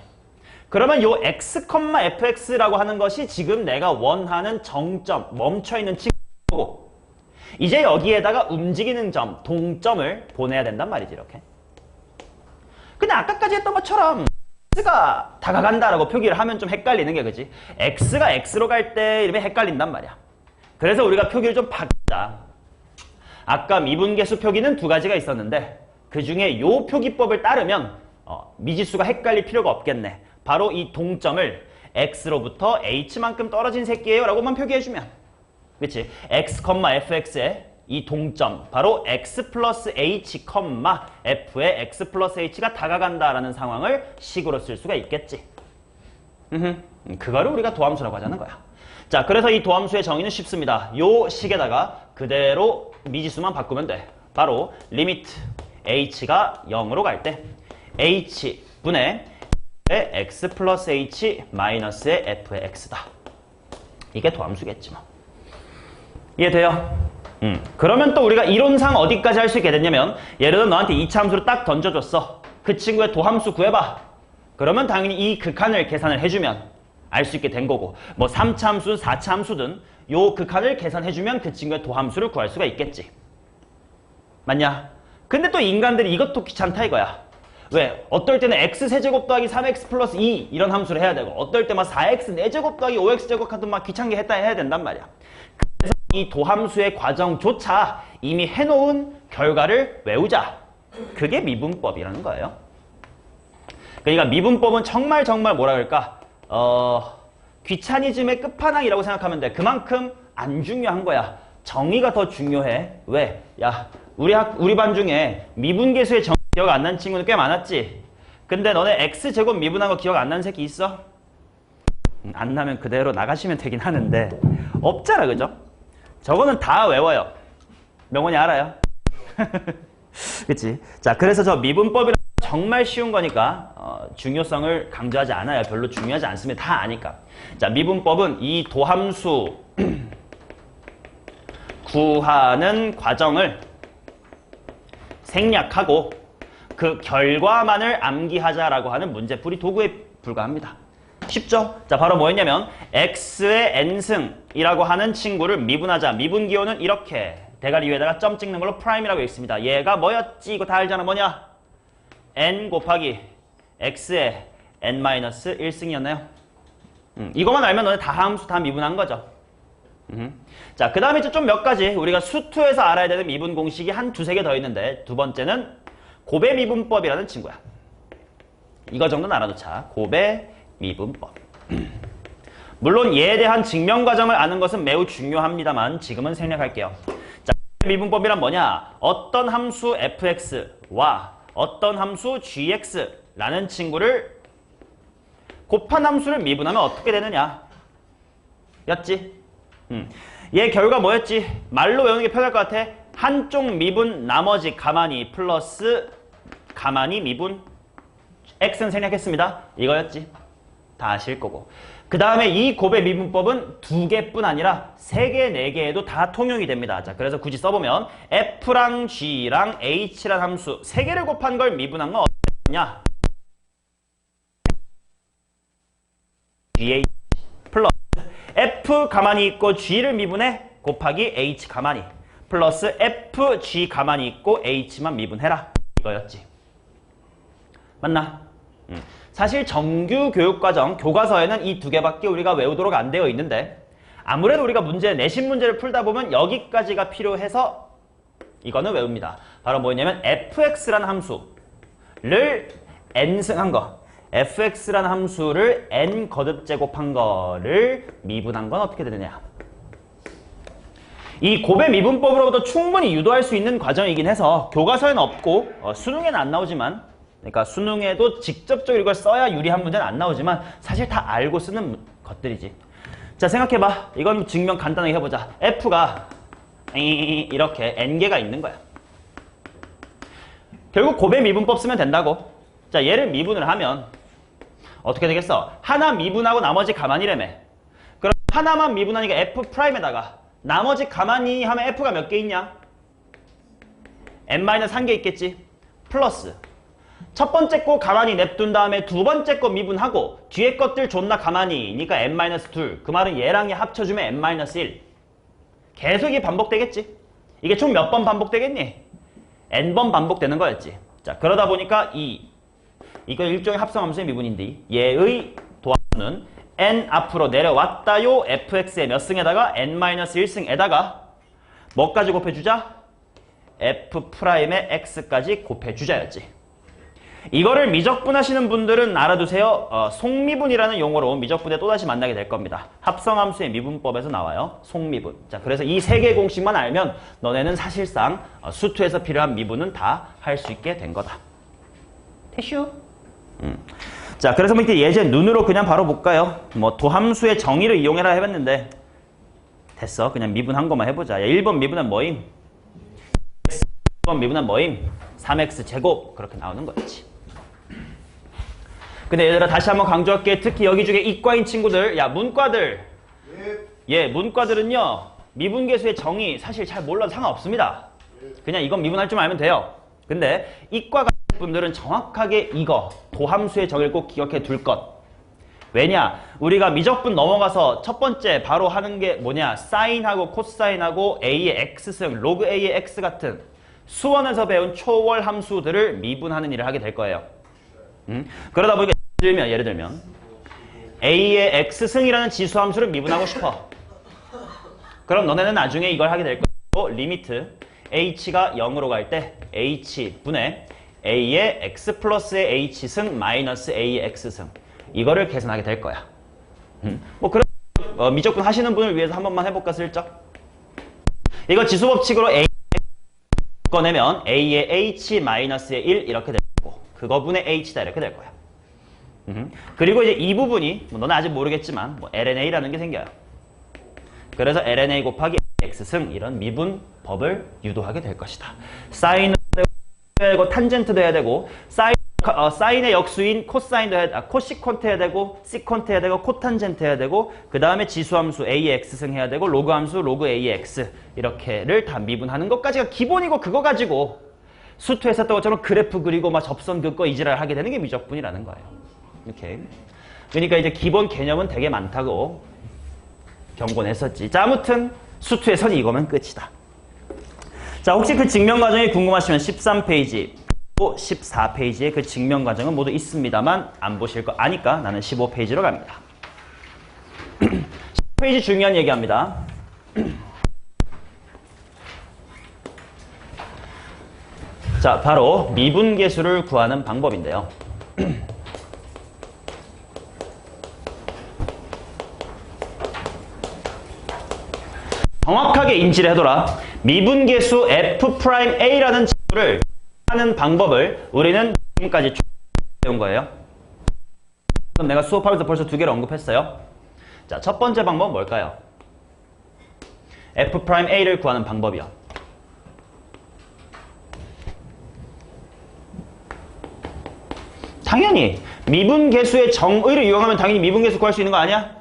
그러면 요 X, fx라고 하는 것이 지금 내가 원하는 정점, 멈춰있는 친구고 이제 여기에다가 움직이는 점, 동점을 보내야 된단 말이지, 이렇게. 근데 아까까지 했던 것처럼 X가 다가간다라고 표기를 하면 좀 헷갈리는 게, 그지? X가 X로 갈 때 이러면 헷갈린단 말이야. 그래서 우리가 표기를 좀 바꾸자. 아까 미분계수 표기는 두 가지가 있었는데 그 중에 요 표기법을 따르면 미지수가 헷갈릴 필요가 없겠네. 바로 이 동점을 X로부터 H만큼 떨어진 새끼예요 라고만 표기해주면, 그치? X, fx의 이 동점, 바로 X 플러스 H, F에 X 플러스 H가 다가간다라는 상황을 식으로 쓸 수가 있겠지. 그거를 우리가 도함수라고 하자는 거야. 자, 그래서 이 도함수의 정의는 쉽습니다. 요 식에다가 그대로 미지수만 바꾸면 돼. 바로 리미트 H가 0으로 갈 때 H분의 X 플러스 H 마이너스의 F의 X다. 이게 도함수겠지 뭐. 이해돼요? 그러면 또 우리가 이론상 어디까지 할 수 있게 됐냐면, 예를 들어 너한테 2차 함수를 딱 던져줬어. 그 친구의 도함수 구해봐. 그러면 당연히 이 극한을 계산을 해주면 알 수 있게 된 거고, 뭐 3차 함수든 4차 함수든 요 극한을 계산해주면 그 친구의 도함수를 구할 수가 있겠지. 맞냐? 근데 또 인간들이 이것도 귀찮다 이거야. 왜? 어떨 때는 x세제곱 더하기 3x 플러스 2 이런 함수를 해야 되고, 어떨 때 막 4x 4제곱 더하기 5x제곱 같은 막 귀찮게 했다 해야 된단 말이야. 그래서 이 도함수의 과정조차 이미 해놓은 결과를 외우자. 그게 미분법이라는 거예요. 그러니까 미분법은 정말 뭐라 그럴까? 귀차니즘의 끝판왕이라고 생각하면 돼. 그만큼 안 중요한 거야. 정의가 더 중요해. 왜? 야, 우리 반 중에 미분계수의 정의 기억 안 난 친구는 꽤 많았지. 근데 너네 x제곱 미분한 거 기억 안 나는 새끼 있어? 안 나면 그대로 나가시면 되긴 하는데 없잖아, 그죠? 저거는 다 외워요. 명원이 알아요? 그치? 자, 그래서 저 미분법이란 정말 쉬운 거니까 중요성을 강조하지 않아요. 별로 중요하지 않으면 다 아니까. 자, 미분법은 이 도함수 구하는 과정을 생략하고 그 결과만을 암기하자라고 하는 문제풀이 도구에 불과합니다. 쉽죠? 자, 바로 뭐였냐면 x의 n승이라고 하는 친구를 미분하자. 미분기호는 이렇게 대가리 위에다가 점 찍는 걸로 프라임이라고 했습니다. 얘가 뭐였지? 이거 다 알잖아. 뭐냐? n 곱하기 x의 n-1승이었나요? 이거만 알면 너네 다 함수 다 미분한 거죠. 자, 그 다음에 좀 몇 가지 우리가 수투에서 알아야 되는 미분 공식이 한 두세 개 더 있는데, 두 번째는 고배 미분법이라는 친구야. 이거 정도는 알아두자. 고배 미분법. 물론 얘에 대한 증명 과정을 아는 것은 매우 중요합니다만 지금은 생략할게요. 자, 미분법이란 뭐냐? 어떤 함수 fx와 어떤 함수 gx라는 친구를 곱한 함수를 미분하면 어떻게 되느냐? 였지? 얘 결과 뭐였지? 말로 외우는 게 편할 것 같아. 한쪽 미분 나머지 가만히 플러스 가만히 미분 x는 생략했습니다. 이거였지. 다 아실 거고. 그 다음에 이 곱의 미분법은 2개뿐 아니라 3개, 4개에도 다 통용이 됩니다. 자, 그래서 굳이 써보면 f랑 g랑 h란 함수 3개를 곱한 걸 미분한 건 어떻게 되냐? gh 플러스 f 가만히 있고 g를 미분해 곱하기 h 가만히 플러스 f, g 가만히 있고 h만 미분해라. 이거였지. 맞나? 사실 정규 교육과정 교과서에는 이 두 개밖에 우리가 외우도록 안 되어 있는데 아무래도 우리가 내신 문제를 풀다 보면 여기까지가 필요해서 이거는 외웁니다. 바로 뭐냐면 fx라는 함수를 n승한 거, fx라는 함수를 n 거듭 제곱한 거를 미분한 건 어떻게 되느냐. 이 곱의 미분법으로도 충분히 유도할 수 있는 과정이긴 해서 교과서에는 없고 수능에는 안 나오지만, 그러니까 수능에도 직접적으로 이걸 써야 유리한 문제는 안 나오지만 사실 다 알고 쓰는 것들이지. 자, 생각해봐. 이건 증명 간단하게 해보자. f가 이렇게 n개가 있는 거야. 결국 곱의 미분법 쓰면 된다고. 자, 얘를 미분을 하면 어떻게 되겠어? 하나 미분하고 나머지 가만히라며. 그럼 하나만 미분하니까 f'에다가 나머지 가만히 하면 f가 몇 개 있냐? n-1개 있겠지? 플러스 첫 번째 거 가만히 냅둔 다음에 두 번째 거 미분하고 뒤에 것들 존나 가만히 니까 n-2. 그 말은 얘랑 얘 합쳐주면 n-1. 계속 이게 반복되겠지? 이게 총 몇 번 반복되겠니? n번 반복되는 거였지. 자, 그러다 보니까 이거 일종의 합성함수의 미분인데 얘의 도함수는 n 앞으로 내려왔다요 fx의 몇 승에다가 n-1승에다가 뭐까지 곱해주자? f'의 x까지 곱해주자였지. 이거를 미적분하시는 분들은 알아두세요. 속미분이라는 용어로 미적분에 또다시 만나게 될 겁니다. 합성함수의 미분법에서 나와요. 속미분. 자, 그래서 이 세 개의 공식만 알면 너네는 사실상 수투에서 필요한 미분은 다 할 수 있게 된 거다. 태슈. 자, 그래서 뭐 이렇게 예제 눈으로 그냥 바로 볼까요? 뭐 도함수의 정의를 이용해라 해봤는데 됐어. 그냥 미분한 것만 해보자. 야, 1번 미분한 뭐임? 2번 미분한 뭐임? 3x 제곱. 그렇게 나오는 거였지. 근데 얘들아 다시 한번 강조할게. 특히 여기 중에 이과인 친구들, 야 문과들, 예 문과들은요 미분계수의 정의 사실 잘 몰라도 상관없습니다. 그냥 이건 미분할 줄 알면 돼요. 근데 이과 분들은 정확하게 이거 도함수의 정의를 꼭 기억해 둘 것. 왜냐? 우리가 미적분 넘어가서 첫 번째 바로 하는 게 뭐냐? 사인하고 코사인하고 a의 x승, 로그 a의 x 같은 수원에서 배운 초월 함수들을 미분하는 일을 하게 될 거예요. 그러다 보니까 예를 들면 a의 x승이라는 지수함수를 미분하고 싶어. 그럼 너네는 나중에 이걸 하게 될 거고 리미트 h가 0으로 갈 때 h분의 a의 x 플러스의 h승 마이너스 a의 x승 이거를 계산하게 될 거야. 뭐 그런 미적분 하시는 분을 위해서 한 번만 해볼까 슬쩍. 이거 지수법칙으로 a 꺼내면 a의 h 마이너스의 1 이렇게 될 거고 그거분의 h다 이렇게 될 거야. 그리고 이제 이 부분이 뭐 너는 아직 모르겠지만 뭐 lna라는 게 생겨요. 그래서 lna 곱하기 x승 이런 미분법을 유도하게 될 것이다. 사인도 해야 되고 탄젠트도 해야 되고 사인의 역수인 코사인도 해야 되고 코시콘트 해야 되고 시콘트 해야 되고 코탄젠트 해야 되고 그 다음에 지수함수 a의 x승 해야 되고 로그함수 로그 a의 x 이렇게를 다 미분하는 것까지가 기본이고 그거 가지고 수투에서 했던 것처럼 그래프 그리고 막 접선 긋고 이지랄 하게 되는 게 미적분이라는 거예요. 이렇게. 그러니까 이제 기본 개념은 되게 많다고 경고는 했었지. 자, 아무튼 수투에서는 이거면 끝이다. 자, 혹시 그 증명 과정이 궁금하시면 13페이지, 14페이지에 그 증명 과정은 모두 있습니다만 안 보실 거 아니까 나는 15페이지로 갑니다. 10페이지 중요한 얘기합니다. 자, 바로 미분계수를 구하는 방법인데요. 정확하게 인지를 해둬라. 미분계수 f'a라는 지수를 하는 방법을 우리는 지금까지 배운 거예요. 그럼 내가 수업하면서 벌써 두 개를 언급했어요. 자, 첫 번째 방법은 뭘까요? f'a를 구하는 방법이요. 당연히 미분계수의 정의를 이용하면 당연히 미분계수 구할 수 있는 거 아니야?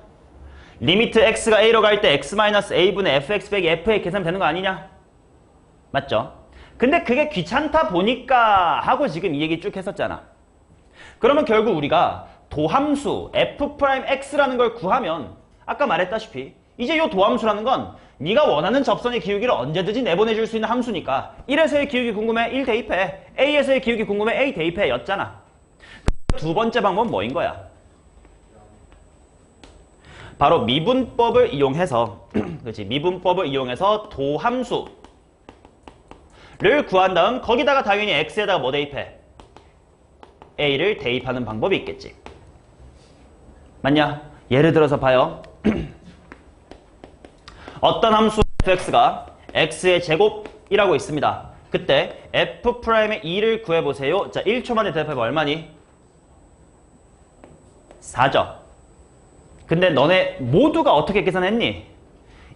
리미트 x가 a로 갈 때 x-a분의 fx 빼기 fa 계산하면 되는 거 아니냐? 맞죠? 근데 그게 귀찮다 보니까 하고 지금 이 얘기 쭉 했었잖아. 그러면 결국 우리가 도함수 f'x라는 걸 구하면 아까 말했다시피 이제 이 도함수라는 건 네가 원하는 접선의 기울기를 언제든지 내보내줄 수 있는 함수니까 1에서의 기울기 궁금해? 1 대입해. A에서의 기울기 궁금해? A 대입해 였잖아. 두 번째 방법은 뭐인 거야? 바로 미분법을 이용해서 그렇지, 미분법을 이용해서 도함수를 구한 다음 거기다가 당연히 x에다가 뭐 대입해? a를 대입하는 방법이 있겠지. 맞냐? 예를 들어서 봐요. 어떤 함수 fx가 x의 제곱이라고 있습니다. 그때 f'의 2를 구해보세요. 자, 1초 만에 대입해봐. 얼마니? 4죠. 근데 너네 모두가 어떻게 계산했니?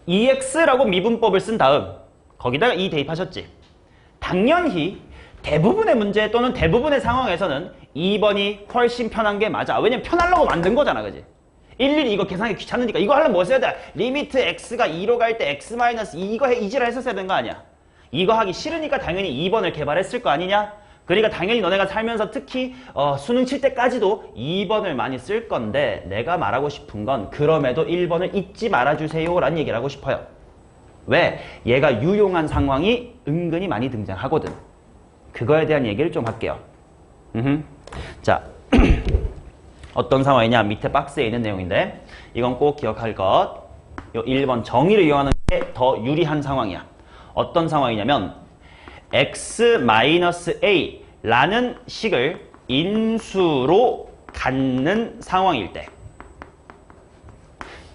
2x라고 미분법을 쓴 다음 거기다가 2 대입하셨지. 당연히 대부분의 문제 또는 대부분의 상황에서는 2번이 훨씬 편한 게 맞아. 왜냐면 편하려고 만든 거잖아. 그지? 일일이 이거 계산하기 귀찮으니까 이거 하려면 뭐 써야 돼? 리미트 x가 2로 갈 때 x-2 이거 이지를 했었어야 되는 거 아니야? 이거 하기 싫으니까 당연히 2번을 개발했을 거 아니냐? 그러니까 당연히 너네가 살면서 특히 수능 칠 때까지도 2번을 많이 쓸 건데 내가 말하고 싶은 건 그럼에도 1번을 잊지 말아주세요 라는 얘기를 하고 싶어요. 왜? 얘가 유용한 상황이 은근히 많이 등장하거든. 그거에 대한 얘기를 좀 할게요. 자, 어떤 상황이냐? 밑에 박스에 있는 내용인데 이건 꼭 기억할 것. 요 1번 정의를 이용하는 게 더 유리한 상황이야. 어떤 상황이냐면 x-a 라는 식을 인수로 갖는 상황일 때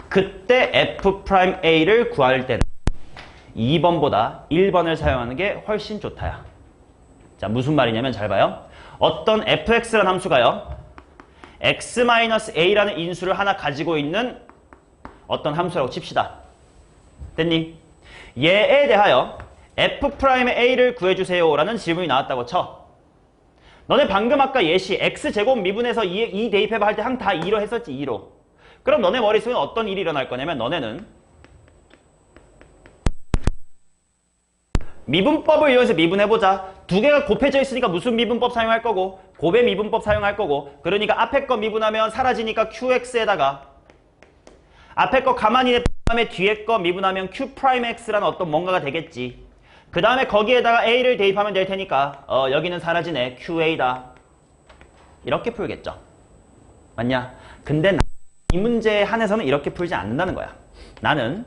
그때 f'a를 구할 때는 2번보다 1번을 사용하는 게 훨씬 좋다야. 자, 무슨 말이냐면 잘 봐요. 어떤 fx라는 함수가요. x-a라는 인수를 하나 가지고 있는 어떤 함수라고 칩시다. 됐니? 얘에 대하여 f'a를 구해주세요 라는 질문이 나왔다고 쳐. 너네 방금 아까 예시 x제곱 미분해서 2 대입해봐 할 때 항 다 2로 했었지. 2로. 그럼 너네 머릿속에 어떤 일이 일어날 거냐면 너네는 미분법을 이용해서 미분해보자. 두 개가 곱해져 있으니까 무슨 미분법 사용할 거고 곱의 미분법 사용할 거고 그러니까 앞에 거 미분하면 사라지니까 qx에다가 앞에 거 가만히 내 다음에 뒤에 거 미분하면 q'x라는 어떤 뭔가가 되겠지. 그 다음에 거기에다가 a를 대입하면 될 테니까 여기는 사라지네. qa다. 이렇게 풀겠죠. 맞냐? 근데 이 문제에 한해서는 이렇게 풀지 않는다는 거야. 나는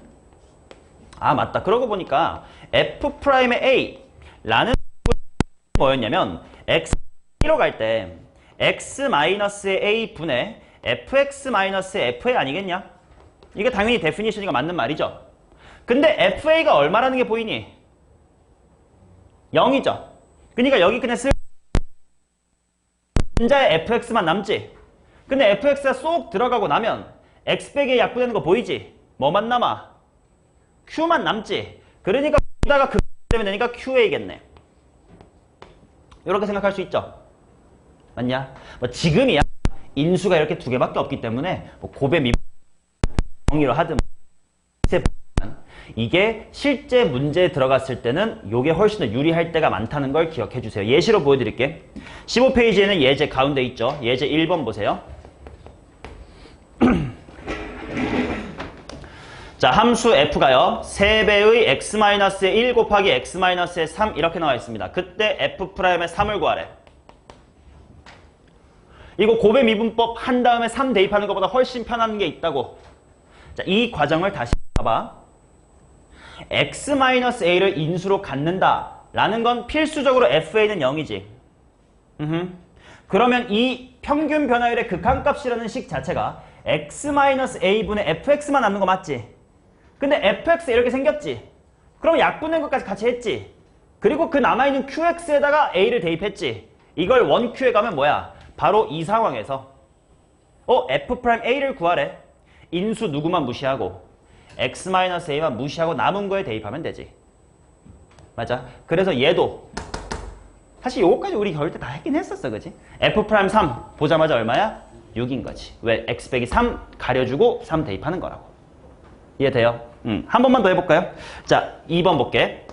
맞다. 그러고 보니까 f'의 a라는 뭐였냐면 x1로 갈 때 x-a 분의 fx-의 fa 아니겠냐? 이게 당연히 데피니션이가 맞는 말이죠. 근데 fa가 얼마라는 게 보이니? 0이죠. 그러니까 여기 그냥 혼자의 fx만 남지. 근데 fx가 쏙 들어가고 나면 x 빼기에 약분되는 거 보이지? 뭐만 남아? q만 남지. 그러니까 여기다가 그 되면 되니까 qa겠네. 이렇게 생각할 수 있죠. 맞냐? 뭐 지금이야 인수가 이렇게 두 개밖에 없기 때문에 뭐 곱의 미 정의로 하든 이게 실제 문제에 들어갔을 때는 이게 훨씬 더 유리할 때가 많다는 걸 기억해 주세요. 예시로 보여드릴게. 15페이지에는 예제 가운데 있죠. 예제 1번 보세요. 자, 함수 f가요. 3배의 x-의 1 곱하기 x-의 3 이렇게 나와 있습니다. 그때 f'의 3을 구하래. 이거 곱의 미분법 한 다음에 3 대입하는 것보다 훨씬 편한 게 있다고. 자, 이 과정을 다시 봐봐. x-a를 인수로 갖는다 라는 건 필수적으로 fa는 0이지. 그러면 이 평균 변화율의 극한값이라는 식 자체가 x-a분의 fx만 남는 거 맞지? 근데 fx 이렇게 생겼지? 그럼 약분된 것까지 같이 했지? 그리고 그 남아있는 qx에다가 a를 대입했지? 이걸 원q에 가면 뭐야? 바로 이 상황에서 f'a를 구하래. 인수 누구만 무시하고 x-a만 무시하고 남은 거에 대입하면 되지. 맞아? 그래서 얘도 사실 요거까지 우리 겨울 때 다 했긴 했었어. 그지? f'3 보자마자 얼마야? 6인 거지. 왜? x 빼기 3 가려주고 3 대입하는 거라고. 이해돼요? 한 번만 더 해볼까요? 자, 2번 볼게.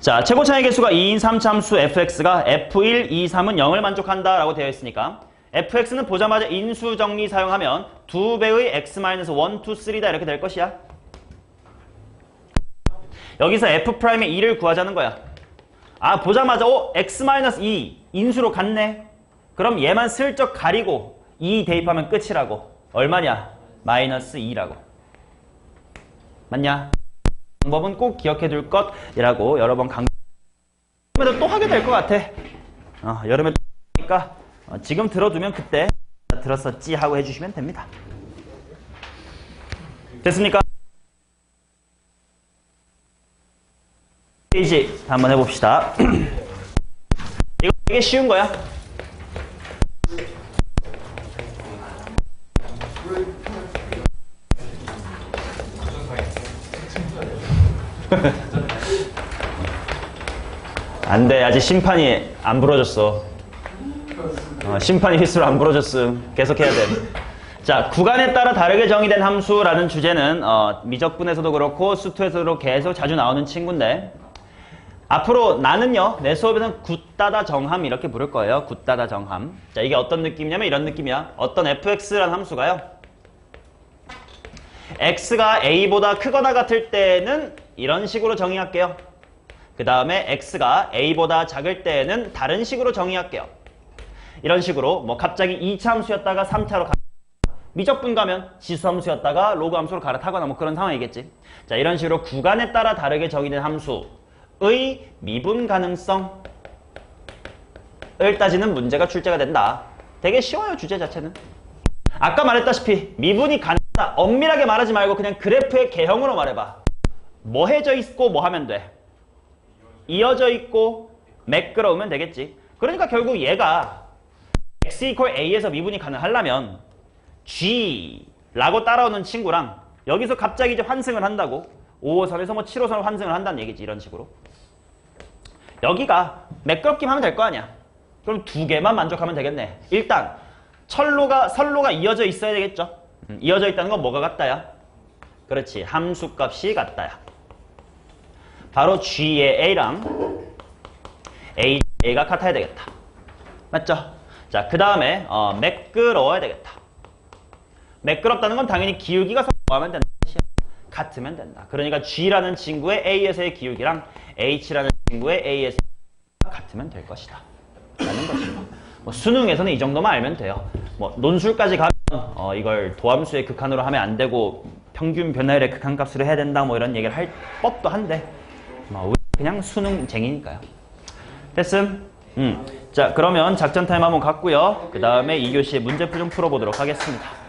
자, 최고차의 개수가 2인 3참수 fx가 f1, 2, 3은 0을 만족한다 라고 되어 있으니까 fx는 보자마자 인수 정리 사용하면 2배의 x-1, 2, 3다 이렇게 될 것이야. 여기서 f'의 2를 구하자는 거야. 아, 보자마자 x-2 인수로 갔네. 그럼 얘만 슬쩍 가리고 2 대입하면 끝이라고. 얼마냐? 마이너스 2라고. 맞냐? 방법은 꼭 기억해 둘 것이라고 여러 번 여름에도 또 하게 될 것 같아. 여름에 또 하니까 지금 들어두면 그때 들었었지 하고 해주시면 됩니다. 됐습니까? 페이지 한번 해봅시다. 이거 되게 쉬운 거야. 안 돼. 아직 심판이 안 부러졌어. 심판이 휘스로 안 부러졌음. 계속 해야 돼. 자, 구간에 따라 다르게 정의된 함수라는 주제는 미적분에서도 그렇고 수투에서도 계속 자주 나오는 친구인데, 앞으로 나는요, 내 수업에서는 굿다다 정함 이렇게 부를 거예요. 굿다다 정함. 자, 이게 어떤 느낌이냐면 이런 느낌이야. 어떤 fx라는 함수가요, x가 a보다 크거나 같을 때는 이런 식으로 정의할게요. 그 다음에 x가 a보다 작을 때는 다른 식으로 정의할게요. 이런 식으로 뭐 갑자기 2차 함수였다가 3차로 미적분 가면 지수함수였다가 로그 함수로 갈아타거나 뭐 그런 상황이겠지. 자, 이런 식으로 구간에 따라 다르게 정의된 함수의 미분 가능성을 따지는 문제가 출제가 된다. 되게 쉬워요, 주제 자체는. 아까 말했다시피 미분이 가능하다. 엄밀하게 말하지 말고 그냥 그래프의 개형으로 말해봐. 뭐 해져 있고 뭐 하면 돼? 이어져 있고 매끄러우면 되겠지. 그러니까 결국 얘가 x equal a에서 미분이 가능하려면 g라고 따라오는 친구랑 여기서 갑자기 이제 환승을 한다고 5호선에서 뭐 7호선을 환승을 한다는 얘기지. 이런 식으로 여기가 매끄럽기만 하면 될 거 아니야. 그럼 두 개만 만족하면 되겠네. 일단 선로가 이어져 있어야 되겠죠. 이어져 있다는 건 뭐가 같다야? 그렇지, 함수값이 같다야. 바로 g의 a랑 a가 같아야 되겠다. 맞죠? 자, 그 다음에 매끄러워야 되겠다. 매끄럽다는 건 당연히 기울기가 뭐하면 된다. 같으면 된다. 그러니까 g라는 친구의 a에서의 기울기랑 h라는 친구의 a에서의 기울기가 같으면 될 것이다. 라는 것입니다. 뭐 수능에서는 이 정도만 알면 돼요. 뭐 논술까지 가면 이걸 도함수의 극한으로 하면 안 되고 평균 변화율의 극한값으로 해야 된다 뭐 이런 얘기를 할 법도 한데 뭐 그냥 수능쟁이니까요. 됐음? 자, 그러면 작전 타임 한번 갖고요. 그 다음에 2교시 문제풀 좀 풀어보도록 하겠습니다.